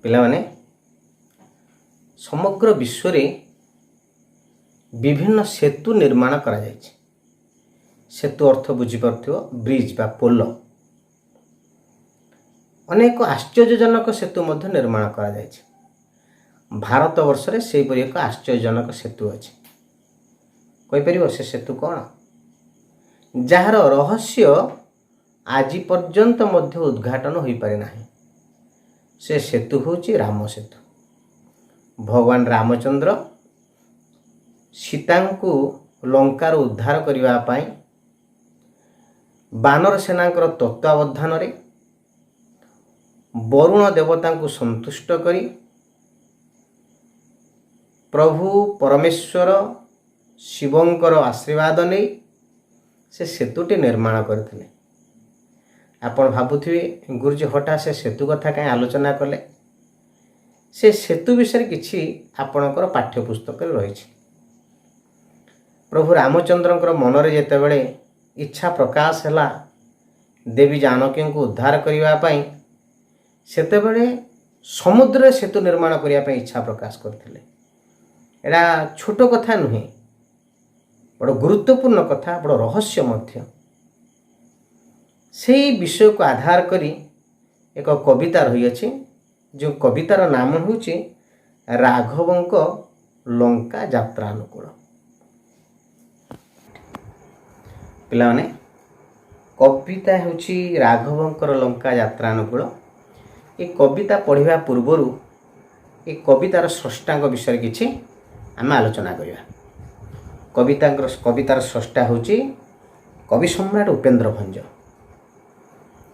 ପିଲାମାନେ ସମଗ୍ର ବିଶ୍ୱରେ ବିଭିନ୍ନ ସେତୁ ନିର୍ମାଣ କରାଯାଇଛି। ସେତୁ ଅର୍ଥ ବୁଝିପାରୁଥିବ, ବ୍ରିଜ ବା ପୋଲ। ଅନେକ ଆଶ୍ଚର୍ଯ୍ୟଜନକ ସେତୁ ମଧ୍ୟ ନିର୍ମାଣ କରାଯାଇଛି। ଭାରତ ବର୍ଷରେ ସେହିପରି ଏକ ଆଶ୍ଚର୍ଯ୍ୟଜନକ ସେତୁ ଅଛି। କହିପାରିବ ସେ ସେତୁ କ'ଣ? ଯାହାର ରହସ୍ୟ ଆଜି ପର୍ଯ୍ୟନ୍ତ ମଧ୍ୟ ଉଦ୍ଘାଟନ ହୋଇପାରି ନାହିଁ। ସେ ସେତୁ ହେଉଛି ରାମ ସେତୁ। ଭଗବାନ ରାମଚନ୍ଦ୍ର ସୀତାଙ୍କୁ ଲଙ୍କାରୁ ଉଦ୍ଧାର କରିବା ପାଇଁ ବାନର ସେନାଙ୍କର ତତ୍ତ୍ୱାବଧାନରେ ବରୁଣ ଦେବତାଙ୍କୁ ସନ୍ତୁଷ୍ଟ କରି ପ୍ରଭୁ ପରମେଶ୍ୱର ଶିବଙ୍କର ଆଶୀର୍ବାଦ ନେଇ ସେ ସେତୁଟି ନିର୍ମାଣ କରିଥିଲେ। ଆପଣ ଭାବୁଥିବେ ଗୁରୁଜୀ ହଠାତ୍ ସେ ସେତୁ କଥା କାହିଁ ଆଲୋଚନା କଲେ? ସେ ସେତୁ ବିଷୟରେ କିଛି ଆପଣଙ୍କର ପାଠ୍ୟପୁସ୍ତକରେ ରହିଛି। ପ୍ରଭୁ ରାମଚନ୍ଦ୍ରଙ୍କର ମନରେ ଯେତେବେଳେ ଇଚ୍ଛା ପ୍ରକାଶ ହେଲା ଦେବୀ ଜାନକୀଙ୍କୁ ଉଦ୍ଧାର କରିବା ପାଇଁ, ସେତେବେଳେ ସମୁଦ୍ରରେ ସେତୁ ନିର୍ମାଣ କରିବା ପାଇଁ ଇଚ୍ଛା ପ୍ରକାଶ କରିଥିଲେ। ଏଇଟା ଛୋଟ କଥା ନୁହେଁ, ବଡ଼ ଗୁରୁତ୍ୱପୂର୍ଣ୍ଣ କଥା, ବଡ଼ ରହସ୍ୟ ମଧ୍ୟ। ସେହି ବିଷୟକୁ ଆଧାର କରି ଏକ କବିତା ରହିଅଛି, ଯେଉଁ କବିତାର ନାମ ହେଉଛି ରାଘବଙ୍କ ଲଙ୍କା ଯାତ୍ରାନୁକୂଳ। ପିଲାମାନେ, କବିତା ହେଉଛି ରାଘବଙ୍କର ଲଙ୍କା ଯାତ୍ରାନୁକୂଳ। ଏ କବିତା ପଢ଼ିବା ପୂର୍ବରୁ ଏ କବିତାର ସ୍ରଷ୍ଟାଙ୍କ ବିଷୟରେ କିଛି ଆମେ ଆଲୋଚନା କରିବା। କବିତାର ସ୍ରଷ୍ଟା ହେଉଛି କବି ସମ୍ରାଟ ଉପେନ୍ଦ୍ର ଭଞ୍ଜ।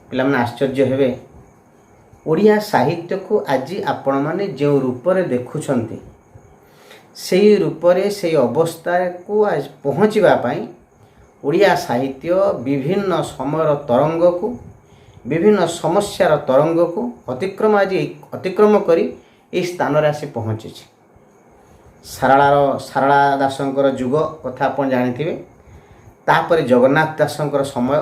ପିଲାମାନେ ଆଶ୍ଚର୍ଯ୍ୟ ହେବେ, ଓଡ଼ିଆ ସାହିତ୍ୟକୁ ଆଜି ଆପଣମାନେ ଯେଉଁ ରୂପରେ ଦେଖୁଛନ୍ତି, ସେହି ରୂପରେ ସେହି ଅବସ୍ଥାକୁ ଆଜି ପହଞ୍ଚିବା ପାଇଁ ଓଡ଼ିଆ ସାହିତ୍ୟ ବିଭିନ୍ନ ସମୟର ତରଙ୍ଗକୁ, ବିଭିନ୍ନ ସମସ୍ୟାର ତରଙ୍ଗକୁ ଅତିକ୍ରମ କରି ଏହି ସ୍ଥାନରେ ଆସି ପହଞ୍ଚିଛି। ସାରଳା ଦାସଙ୍କର ଯୁଗ କଥା ଆପଣ ଜାଣିଥିବେ। ତାପରେ ଜଗନ୍ନାଥ ଦାସଙ୍କର ସମୟ,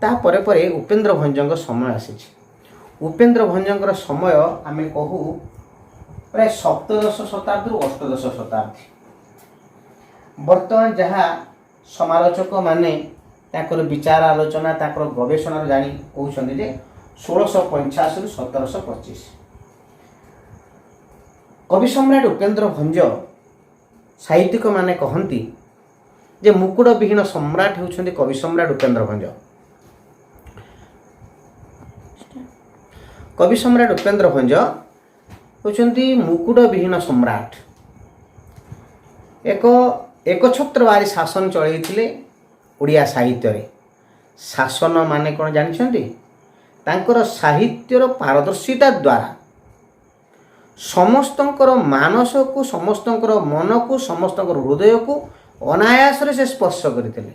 ତାପରେ ପରେ ଉପେନ୍ଦ୍ର ଭଞ୍ଜଙ୍କ ସମୟ ଆସିଛି। ଉପେନ୍ଦ୍ର ଭଞ୍ଜଙ୍କର ସମୟ ଆମେ କହୁ ପ୍ରାୟ ସପ୍ତଦଶ ଶତାବ୍ଦୀରୁ ଅଷ୍ଟଦଶ ଶତାବ୍ଦୀ। ବର୍ତ୍ତମାନ ଯାହା ସମାଲୋଚକମାନେ ତାଙ୍କର ବିଚାର ଆଲୋଚନା, ତାଙ୍କର ଗବେଷଣାରୁ ଜାଣି କହୁଛନ୍ତି ଯେ 1685ରୁ 1725। କବି ସମ୍ରାଟ ଉପେନ୍ଦ୍ର ଭଞ୍ଜ ସାହିତ୍ୟିକମାନେ କହନ୍ତି ଯେ ମୁକୁଟ ବିହୀନ ସମ୍ରାଟ ହେଉଛନ୍ତି କବି ସମ୍ରାଟ ଉପେନ୍ଦ୍ର ଭଞ୍ଜ। କବି ସମ୍ରାଟ ଉପେନ୍ଦ୍ର ଭଞ୍ଜ ହେଉଛନ୍ତି ମୁକୁଟ ବିହୀନ ସମ୍ରାଟ। ଏକଛତ୍ରବାଦୀ ଶାସନ ଚଳାଇଥିଲେ ଓଡ଼ିଆ ସାହିତ୍ୟରେ। ଶାସନ ମାନେ କ'ଣ ଜାଣିଛନ୍ତି? ତାଙ୍କର ସାହିତ୍ୟର ପାରଦର୍ଶିତା ଦ୍ୱାରା ସମସ୍ତଙ୍କର ମାନସକୁ, ସମସ୍ତଙ୍କର ମନକୁ, ସମସ୍ତଙ୍କର ହୃଦୟକୁ ଅନାୟାସରେ ସେ ସ୍ପର୍ଶ କରିଥିଲେ।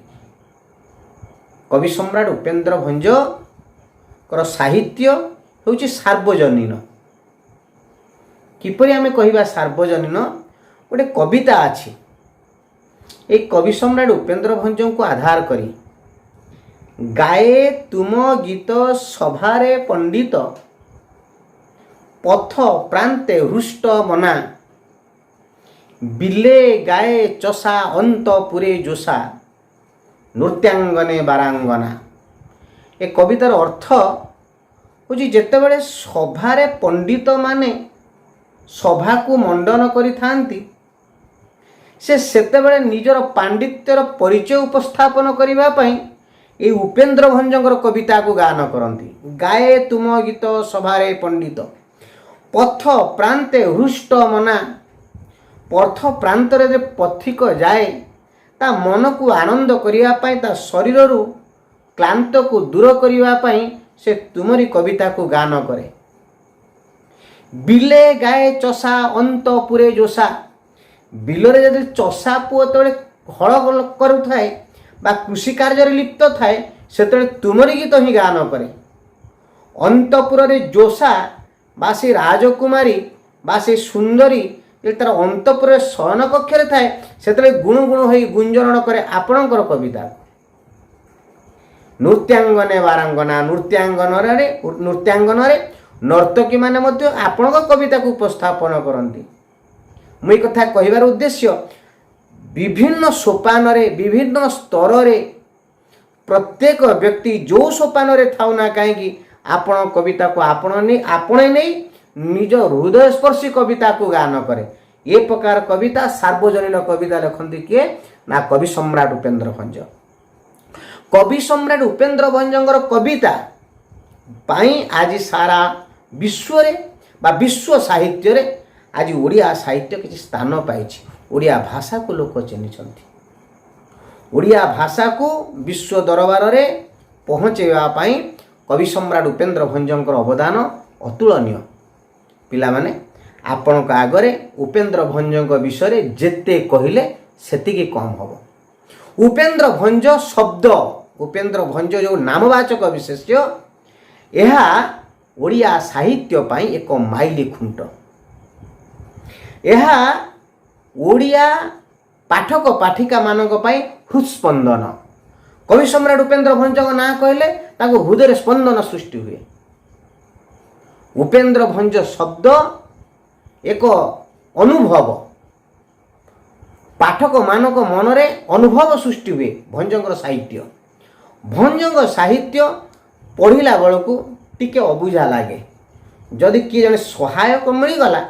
କବି ସମ୍ରାଟ ଉପେନ୍ଦ୍ର ଭଞ୍ଜଙ୍କର ସାହିତ୍ୟ ହେଉଛି ସାର୍ବଜନୀନ। କିପରି ଆମେ କହିବା ସାର୍ବଜନୀନ? ଗୋଟେ କବିତା ଅଛି, এই কবি সম্রাট উপেন্দ্র ভঞ্জଙ୍କୁ আধার କରି গায়ে তুম গীত সভারে পণ্ডিত পথ প্রান্তে হৃষ্ট মনা বিলে গায়ে চষা অন্তপুরে জোসা নৃত্যাঙ্গনে বারাঙ্গনা। ଏ କବିତାର ଅର୍ଥ ହେଉଛି ଯେତେବେଳେ ସଭାରେ ପଣ୍ଡିତ ମାନେ ସଭାକୁ ମଣ୍ଡନ କରିଥାନ୍ତି, ସେ ସେତେବେଳେ ନିଜର ପାଣ୍ଡିତ୍ୟର ପରିଚୟ ଉପସ୍ଥାପନ କରିବା ପାଇଁ এই ଉପେନ୍ଦ୍ର ଭଞ୍ଜଙ୍କର କବିତାକୁ ଗାନ କରନ୍ତି। ଗାଏ ତୁମ ଗୀତ ସଭାରେ ପଣ୍ଡିତ ପଥ ପ୍ରାନ୍ତେ ହୃଷ୍ଟ ମନା। ପଥ ପ୍ରାନ୍ତରେ ଯେ ପଥିକ ଯାଏ, ତା ମନକୁ ଆନନ୍ଦ କରିବା ପାଇଁ, ତା ଶରୀରରୁ କ୍ଳାନ୍ତକୁ ଦୂର କରିବା ପାଇଁ ସେ ତୁମରି କବିତାକୁ ଗାନ କରେ। ବିଲେ ଗାଏ ଚଷା ଅନ୍ତପୁରେ ଜୋସା। ବିଲରେ ଯଦି ଚଷା ପୁଅ ଯେତେବେଳେ ହଳ କରୁଥାଏ ବା କୃଷି କାର୍ଯ୍ୟରେ ଲିପ୍ତ ଥାଏ, ସେତେବେଳେ ତୁମରି ଗୀତ ହିଁ ଗାନ କରେ। ଅନ୍ତପୁରରେ ଜୋସା ବା ସେ ରାଜକୁମାରୀ ବା ସେ ସୁନ୍ଦରୀ ଯେ ତାର ଅନ୍ତପୁରରେ ଶୟନ କକ୍ଷରେ ଥାଏ, ସେତେବେଳେ ଗୁଣୁ ଗୁଣୁ ହୋଇ ଗୁଞ୍ଜରଣ କରେ ଆପଣଙ୍କର କବିତା। ନୃତ୍ୟାଙ୍ଗନେ ବାରାଙ୍ଗନା। ନୃତ୍ୟାଙ୍ଗନରେ नर्तकी माने मध्य आपण कविता को उपस्थापन करती। मुई कथा कहिबार उद्देश्य विभिन्न सोपान रे विभिन्न स्तर रे प्रत्येक व्यक्ति जो सोपान रे थाउ ना कहीं आपण कविता को आपणे नहीं निज हृदय स्पर्शी कविता को गान करे। ये प्रकार कविता सार्वजनीन कविता लिखती किए ना कवि सम्राट उपेन्द्र भंज। कवि सम्राट उपेन्द्र भंजर कविता पाई आज सारा विश्व रे बा विश्व साहित्य रे आज ओडिया साहित्य किसी स्थान पाई। ओडिया भाषा को लोक चिन्हिଛନ୍ତି। ओडिया भाषा को विश्व दरबार रे पहुँचेवा पाई कवि सम्राट उपेन्द्र भंजर अवदान अतुलनीय। पिला माने आपण का आगरे उपेन्द्र भंजक विषय जेते कहले सेतिकी कम हबो। उपेन्द्र भंज शब्द उपेन्द्र भंज जो नामवाचक विशेष्य यह ओडिया साहित्य पाई एक माइली खुंट। यह ओडिया पाठक पाठिका मानक पाई हृत्स्पंदन। कवि सम्राट उपेन्द्र भंजक ना कहले ताको हृदय स्पंदन सृष्टि हुए। उपेन्द्र भंज शब्द एक अनुभव पाठक मानक मनरे अनुभव सृष्टि हुए। भंजंगर साहित्य पढ़िला बेलू टिके अबुझा लगे। जदि किए जने सहायक मिलगला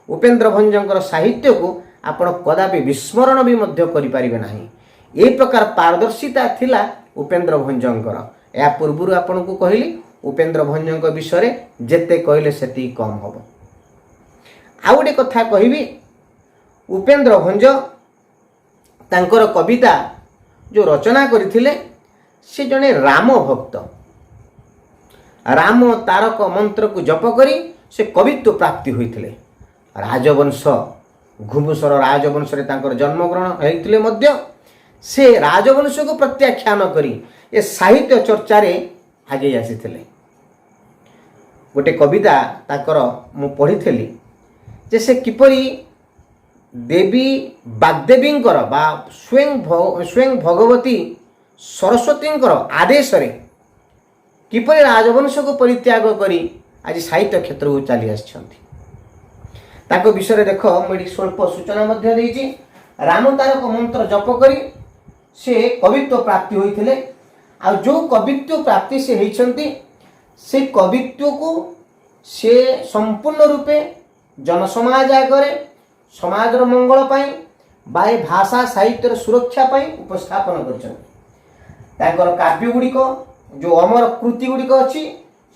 उपेन्द्र भंजंकर साहित्य को आपण कदापि विस्मरण भी मध्य करि परिबे नाही। ए प्रकार पारदर्शिता थिला उपेन्द्र भंजंकर। या पूर्व आपण को कहली उपेन्द्र भंजंक विषय जेते कहले सेती कम हबो। आ गोटे कथा कहबी उपेन्द्र भंज तांकर कविता जो रचना करथिले से जने राम भक्त। राम तारक मंत्र को जप करी से कवित्व प्राप्ति होइथिले। राजवंश घुमुसर राजवंश रे तांकर जन्मग्रहण होइथिले मध्य से राजवंश को प्रत्याख्यान करी ए साहित्य चर्चा रे आगे आसीथिले। गोटे कविता ताकर मु पढ़िथिली जे से किपरि देवी बाग्देवींकर बा स्वयं भगवती सरस्वतींकर आदेश रे किपरि राजवंश को परित्याग करी आज साहित्य क्षेत्र को चली आछंती। ताको विषय देख मुझे स्वल्प सूचना मध्य देइछि। राम तारक मंत्र जप करी से कवित्व प्राप्ति होइथिले। आ जो कवित्व प्राप्ति से होइछंती से कवित्व को से संपूर्ण रूपे जनसमाज आगे समाज मंगल पाई बाय भाषा साहित्य सुरक्षा पाई उपस्थापन कर। काव्य गुड़िक जो अमर कृति गुड़िक अच्छी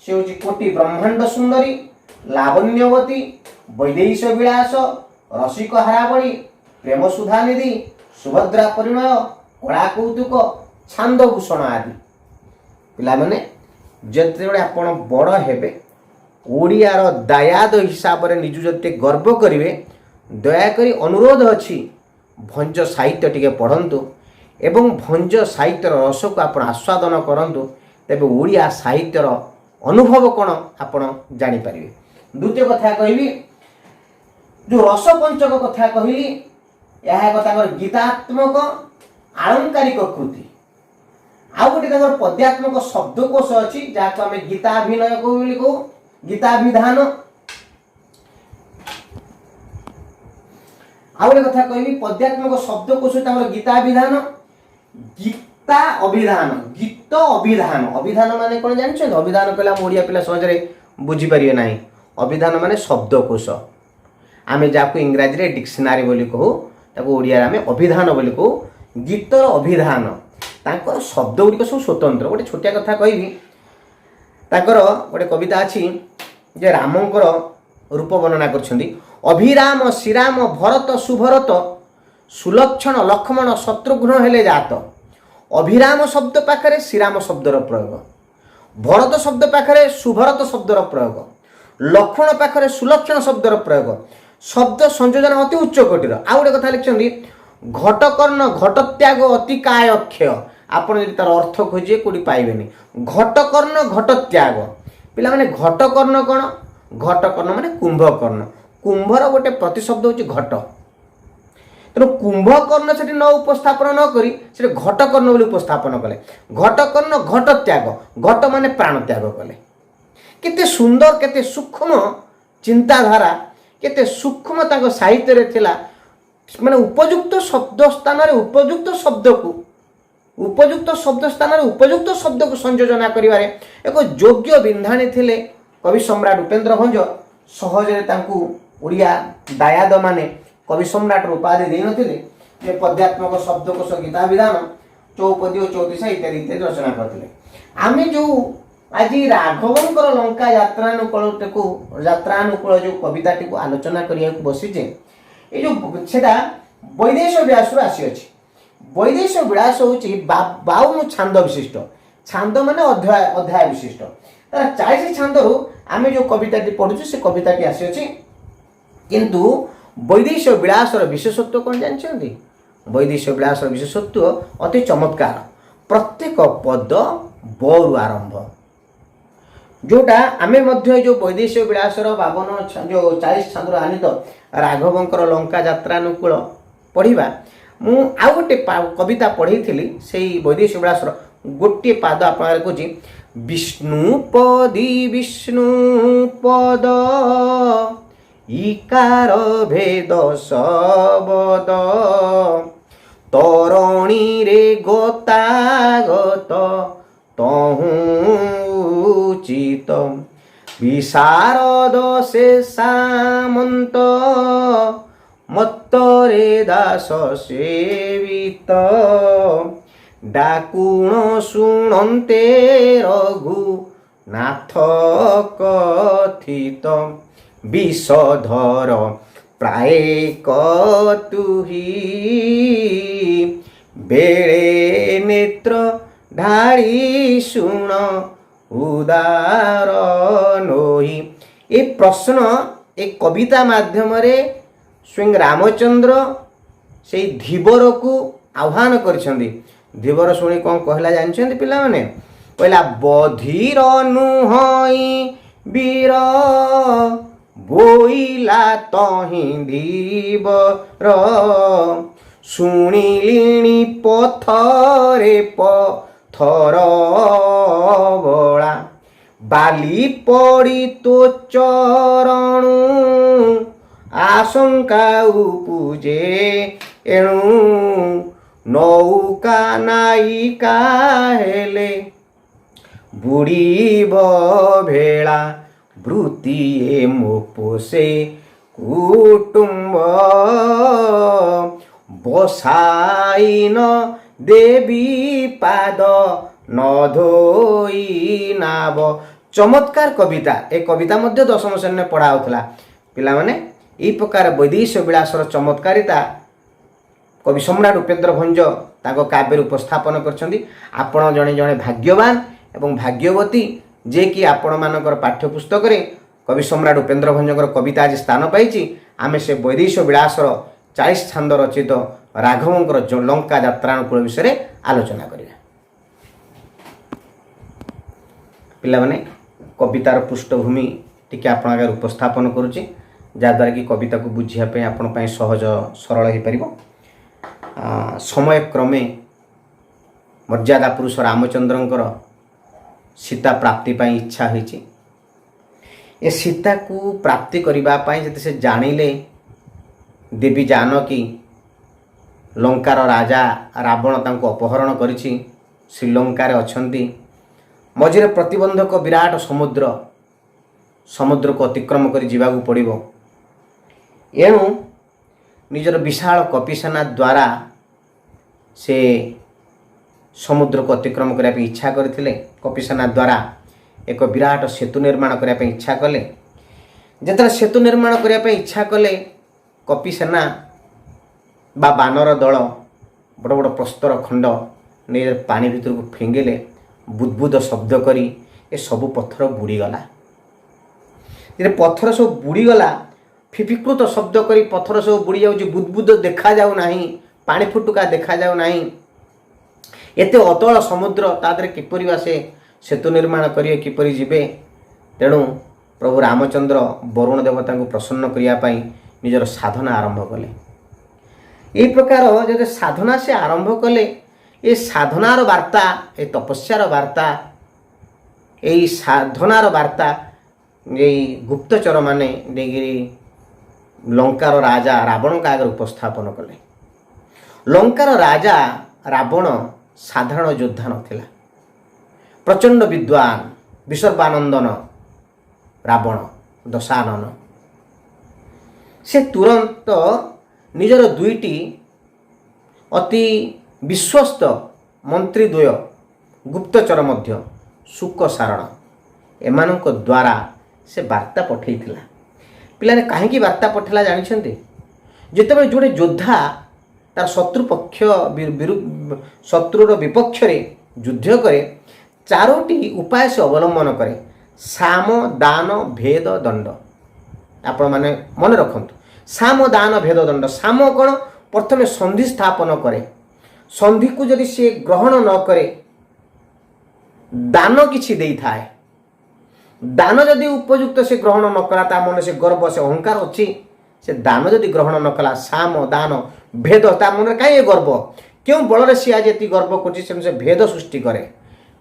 से हूँ कोटि ब्रह्मांड सुंदरी, लावण्यवती, वैदेश विलास, रसिक हारावली, प्रेम सुधानिधि, सुभद्रा परिणय, कला कौतुक, छांदभूषण आदि। पिला माने जेतेबेले आपण बड़ हेबे ओडियार दायाद हिसाब रे निजु जते गर्व करिवे दयाकरी अनुरोध अछि भंज साहित्य टिके पढ़ंतु एवं भंज साहित्यर रस को आपण आस्वादन करंतु। तेबे ओडिया साहित्यर अनुभव कोन आपण जानि परिवे। द्वितीय कथा कहबी जो रस पंचक कथा कहली यह कथा गीतात्मक आलंकारिक कृति। आ गोटे ताकर पद्यात्मक शब्दकोश अछि जाको आमे गीताभिनय कहू गीताभिधान। आ गोटे कथा कहबी पद्यात्मक शब्दकोश ताकर गीताभिधान, गीता अभिधान, गीत अभिधान। अभिधान माने कोन जानछन? अभिधान कहला ओडिया पिला सहजरे बुझी परिए नाही। अभिधान माने शब्दकोश। आमे जाको इंग्रजी रे डिक्शनरी बोली कहू ताको ओडिया रे आमे अभिधान बोली कहू। गीतर अभिधान तांकर शब्द गुड़िक सब स्वतंत्र। गोटे छोटिया कथा कहबी तांकर गोटे कविता अछि जे रामंकर रूप वर्णना करछन्ती। अभिराम श्रीराम भरत सुभरत सुलक्षण लक्ष्मण शत्रुघ्न हेले जात। अभिराम शब्द पाखरे श्रीराम शब्दर प्रयोग, भरत शब्द पाखरे सुभरत शब्दर प्रयोग, लक्ष्मण पाखरे सुलक्षण शब्दर प्रयोग, शब्द संयोजन अति उच्च कोटिर। आ गोटे कथा लिखछन्ती घटकर्ण घटत्याग अति कायक्षय। आपण यदि तार अर्थ खोजिए कोडी पाइबेनी। घटकर्ण घटत्याग पिला माने घटकर्ण कोन? घटकर्ण माने कुंभकर्ण। कुंभर गोटे प्रतिशब्द होची घट। तेणु कुंभकर्ण से न उपस्थापन न करी से घटकर्ण बोली उपस्थापन कले। घटकर्ण घटत्याग, घट माने प्राण त्याग कले। केते सुंदर केते सूक्ष्म चिंताधारा केते सूक्ष्म ताको साहित्य रे थिला माने उपयुक्त शब्द स्थान रे उपयुक्त शब्द को उपयुक्त शब्द स्थान रे उपयुक्त शब्द को संयोजना करिवारे एक योग्य बिंधाणी थिले कवि सम्राट उपेन्द्र भंज सहजरे तांकू ओडिया दायाद माने कवि सम्राट उपाधि दे नथिले जे पद्यात्मक शब्दकोश गीता विधान चौपदी और चौतीसा इत्यादि इत्यादि रचना करथिले आमे जो आज राघवंकर लंका यात्रानुकूल जो कविताटी को आलोचना करिया बसीचे ये जो सेटा वैदेश व्यास आसी अछि वैदेश विलास हूँ 52 छांद विशिष्ट छांद माने अध्याय विशिष्ट तार 40 छांदरू आमे जो कविताटी पढ़ुछु से कविताटी आसी अछि किंतु वैदेश विलासर विशेषत्व कौन जानछन्ती वैदेश विलासर विशेषत्व अति चमत्कार प्रत्येक पद बरु आरंभ जोटा आमे मध्य जो वैदेश विलासर 52 जो 40 छांदर आनित राघवंकर लंका यात्रानुकूल पढ़िबा मु आउ गोटे कविता पढ़ी थी से वैदेश विलासर गोटे पाद आपन कहूँ विष्णुपदी विष्णुपद इकार भेद शबद तरुणी रे गतागत तहु उचित विशारद से सामंत मत्तरे दास सेवित डाकुण शुणन्ते रघु नाथ कथित विषधर प्राय कतुही बेळे नेत्र ढाड़ी शुण उदार नोही ये प्रश्न एक कविता माध्यम रे स्वयं रामचंद्र से धीवर को आह्वान करिसेंती धीवर शुणी कौन कहला जानछन्ती पिला माने कहला बधीर नुहई वीर बोइला तही धीवर शुणिलिणी पथरे पथर बला बाली पड़ी तो चरणु आशंका उपजे एणु नौका नायिका हेले बुड़ीब भेला वृत्तिए मो पोषे कुटुंब बसाइन देवी पाद न धोई नाव चमत्कार कविता ए कविता मध्य दशम श्रेणी पढ़ा होता पिला माने ई प्रकार वैदेश विलासर चमत्कारिता कवि सम्राट उपेन्द्र भंज ताको काव्य उपस्थापन करछन्ती आपण जणे जणे भाग्यवान एवं भाग्यवती जे कि आपण मानकर पाठ्यपुस्तक रे कवि सम्राट उपेन्द्र भंजकर कविता आज स्थान पाई आमे से वैदेश विलासर 40 छांद रचित राघवंकर जो लंका यात्रानुकूल विषय आलोचना करिया पिला माने कवितार पृष्ठभूमि टिके आपण आगे उपस्थापन करूची जहाँद्वारा कि कविता को बुझापी आपण सहज सरल हो पार समय क्रमे मर्यादा पुरुष रामचंद्रंकर सीता प्राप्ति पाई इच्छा होईची ए सीता को प्राप्ति करबा पाई जते से जानिले देवी जानकी लंकार राजा रावण तांको अपहरण करिछि श्रीलंका रे अछंती मझिरे प्रतिबंधक विराट समुद्र समुद्र को अतिक्रम कर जीवाकू पड़िबो एणु निजर विशाल कपिसेना द्वारा से समुद्र को अतिक्रम करने इच्छा करते कपिसेना द्वारा एक विराट सेतु निर्माण करने इच्छा कले जिते सेतु निर्माण करने इच्छा कले कपिसेना बा बानर दल बड़ बड़ प्रस्तर खंड निज पानी भितर को फिंगिले बुदबुद शब्द करी ए सबु पत्थर बुड़ीगला जे पत्थर सब बुड़ीगला फिफिकृत शब्द करी पत्थर सब बुड़ी जाऊँ बुदबुद देखा जाऊ नाही पानी फुटुका देखा जाऊ नाही एते अतल समुद्र तादरे किपरि से सेतु निर्माण करिए किपरि जीवे तेणु प्रभु रामचंद्र वरुण देवता को प्रसन्न करने निजर साधना आरंभ कले ये प्रकार जब साधना से आरंभ कले ये साधनार वार्ता ये तपस्यार वार्ता यही साधनार वार्ता गुप्तचर माने लंकार राजा रावण का आगे उपस्थापन कले। लंकार राजा रावण साधारण योद्धा नथिला, प्रचंड विद्वान विसर्बानंदन रावण दशानन। से तुरंत निजर दुईटी अति विश्वस्त मंत्री द्वय गुप्तचर मध्य शुक सारण एमानक द्वारा से वार्ता पठेइथिला। पिलाने कहीं वार्ता पठेला जानिछन्ते? जेतेबेले जोड़े योद्धा तार शत्रु पक्ष शत्रुर विपक्ष रे युद्ध करे, चारोटी उपाय से अवलंबन करे, साम दान भेद दंड। आपण माने मन रखंतु, साम दान भेद दंड। साम कौन? प्रथमे संधि स्थापन करे, संधि को जदि से ग्रहण न करे दान किछि देई थाए, दान जदि उपयुक्त से ग्रहण न कला ता मन से गर्व से अहंकार अच्छी, से दान जदि ग्रहण न कला साम दान भेद ता मन कहीं गर्व क्यों बल सी आज ये गर्व कर भेद सृष्टि करे,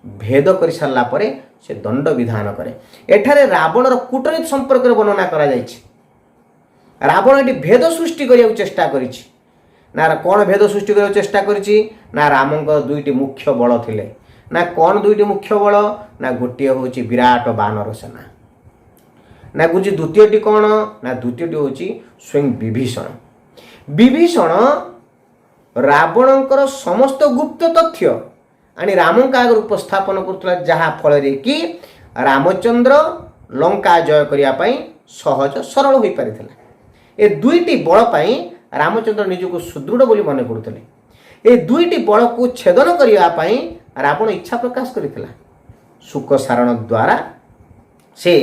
भेद कर सारा पर से दंड विधान करे। एठारे रावणर कूटनीति संपर्क वर्णना करा जायछि। रावण ये भेद सृष्टि करने चेष्टा करिछि ना, कौन भेद सृष्टि करने चेष्टा करिछि ना, रामंकर दुईटी मुख्य बल थिले ना, कौन दुईटी मुख्य बल ना, गोटे हूँ विराट बानर सेना ना, गुजी द्वितीयटी कौन ना, द्वितीयटी हूँ स्वयं विभीषण। विभीषण रावणंकर समस्त गुप्त तथ्य आनी राम का आगे उपस्थापन करुला, जहाँ फल कि रामचंद्र लंका जय करने सहज सरल हो पारिथिला। ए दुईटी बल पाई रामचंद्र निजको सुदृढ़ बोली मन करुले। ए दुईटी बल को छेदन करने रावण इच्छा प्रकाश करथिला। शुक सारण द्वारा से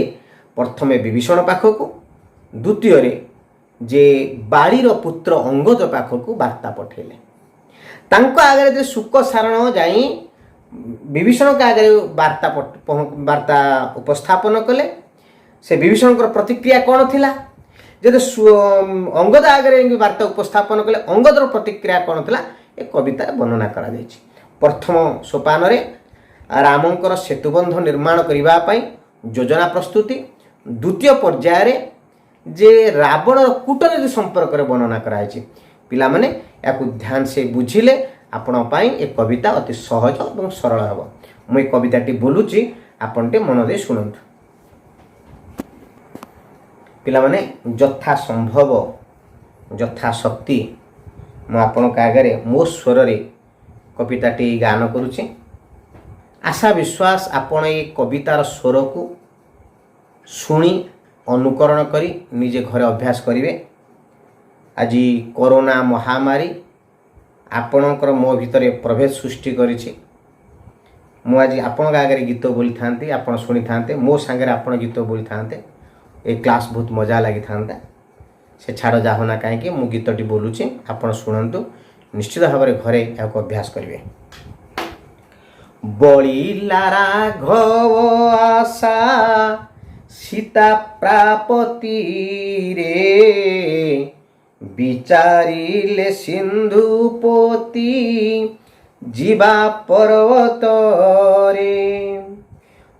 प्रथमे विभीषण पाखक, द्वितीय जे बाड़ीर पुत्र अंगद पाखक वार्ता पठेले। तांको आगे जे शुक सारण जाई विभीषण का आगे वार्ता उपस्थापन कले। से विभीषण प्रतिक्रिया कौन थिला? जब अंगद आगे वार्ता उपस्थापन कले, अंगदर प्रतिक्रिया कौन थिला ए कविता वर्णना करा जायछि। प्रथम सोपान रे रामंकर सेतुबंध निर्माण करबा पई योजना प्रस्तुति, द्वितीय पर्याय रे जे रावणर कूटनीति संपर्क रे वर्णना करायछि। पिला माने याकु ध्यान से बुझिले आपण पाई ए कविता अति सहज और सरल हबो। मु ए कविताटी बोलुची, आपण टे मन दे सुनंतु। पिला माने यथा संभव यथा शक्ति मु आपण का आगे मो स्वर रे कविताटी गान करुचे। आशा विश्वास आपण ए कवितार स्वर को शुणी अनुकरण करी निजे घरे अभ्यास करिवे। आज कोरोना महामारी आपणकर मो भितर प्रभेद सृष्टि करिछि। मु आज आपण आगे गीत बोली थांती, आपण शुणी थांते, मो सांगे आपण गीत बोली थांते, ए क्लास बहुत मजा लगी था। से छाड़ जाहना कहीं मु गीतटी बोलुची, आपण शुणु, निश्चित भाव में घरे या अभ्यास करेंगे। बलिला राघव आशा सीता प्रापति रे, विचारिले सिंधुपति जीवा पर्वत रे,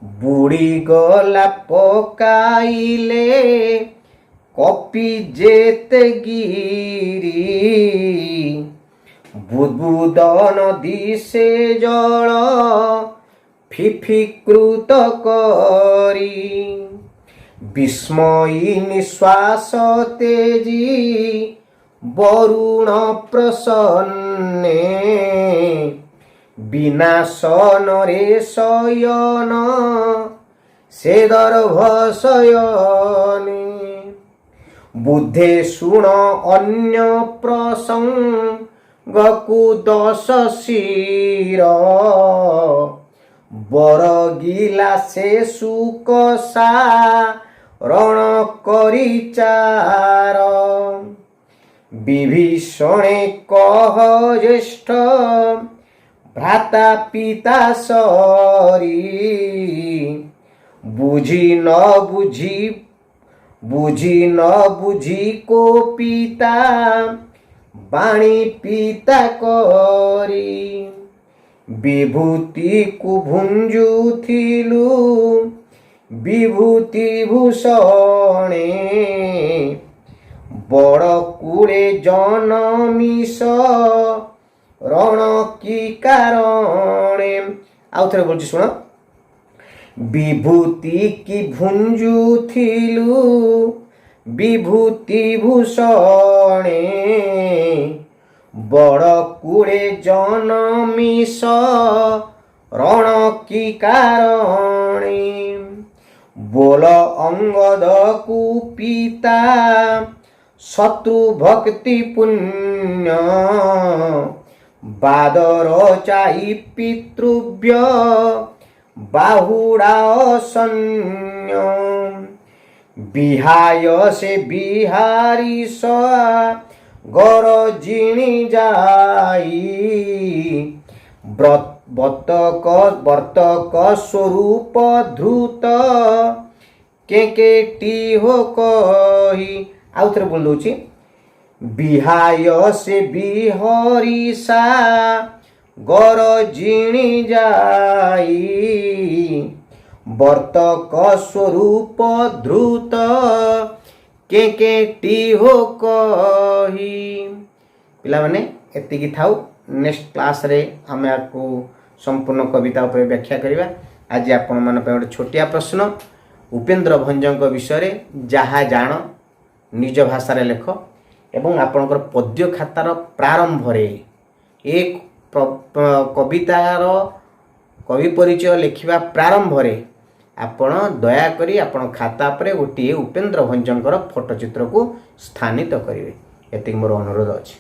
बुड़ी गला पकाइले कपि जेते गिरी, बुदबुद नदी से जल फिफिकृत करी, विस्मयी निश्वास तेजी वरुण प्रसन्ने, विनाशन रे शयन से दर्भ शयने, बुद्धे शुण अन्य प्रसंग गकु दश शिर, बरगिला से सुकसा रण करी चार, विभीषणे कह ज्येष्ठ भ्राता पिता सरी, बुझी न बुझी को पिता बाणी पिता करी, विभूति को भुंजुथिलु विभूति भूषणे बड़ कूड़े जनमिष रण की कारणे। आउ थे बोलছি শুণ विभूति की भुंजुथिलु विभूति भूषणे बड़ कूड़े जनमिष रण की कारणे। बोल अंगद को पिता शत्रु भक्ति पुण्य बादर चाई पितृव्य बाहुड़ा सैन्य। बिहाय से बिहारी गरजिणी जाई वर्तक स्वरूप धृत केकेटी हो कही। आउ थे बोल दूची बिहाय से बिहरीसा गरजिणी जाई वर्तक स्वरूप धृत केकेटी हो कही। पिला माने एतिकी थाउ। नेक्स्ट क्लास रे आमे आपको संपूर्ण कविता उपर व्याख्या करिबा। आज आपण मन पे गोटे छोटिया प्रश्न उपेन्द्र भंजक विषय जहा जान निज भाषा रे लेख एवं आपणकर पद्य खातार प्रारंभ रे एक कवितार कवि परिचय लिखिबा प्रारंभ रे आपण दया करी आपण खाता पर गोटे उपेन्द्र भंजकर फोटोचित्र को स्थानित करिवे। एतिक मोर अनुरोध अछि।